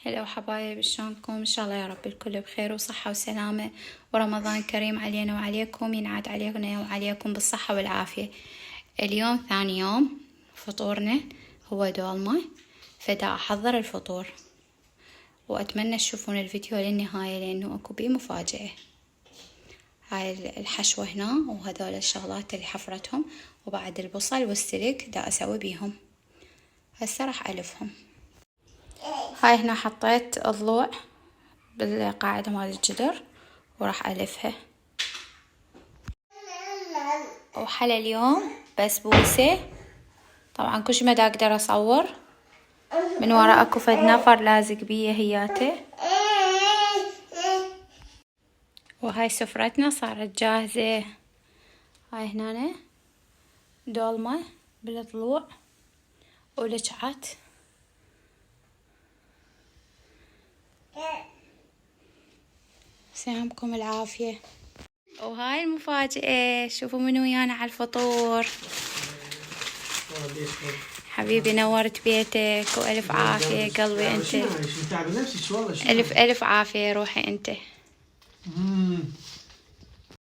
هلا وحبايب، شلونكم؟ ان شاء الله يا رب الكل بخير وصحة وسلامة، ورمضان كريم علينا وعليكم، ينعاد علينا وعليكم بالصحة والعافية. اليوم ثاني يوم فطورنا هو دولمة، فدا احضر الفطور واتمنى تشوفون الفيديو للنهاية لانه اكو بيه مفاجأة. هاي الحشوة هنا وهذول الشغلات اللي حفرتهم، وبعد البصل والسلق دا اسوي بيهم. هسه راح الفهم. هاي هنا حطيت الضلوع بالقاعدة مال الجدر وراح ألفها. وحلا اليوم بسبوسة، طبعا كل ما دا أقدر أصور. من وراء أكو فد نفر لازق بيه هياته. وهاي سفرتنا صارت جاهزة. هاي هنا دولمة بالضلوع ولجعت. سلامكم العافية. وهاي المفاجأة، شوفوا من ويانا على الفطور. حبيبي نورت بيتك وألف عافية قلبي انت. ألف عافية روحي انت.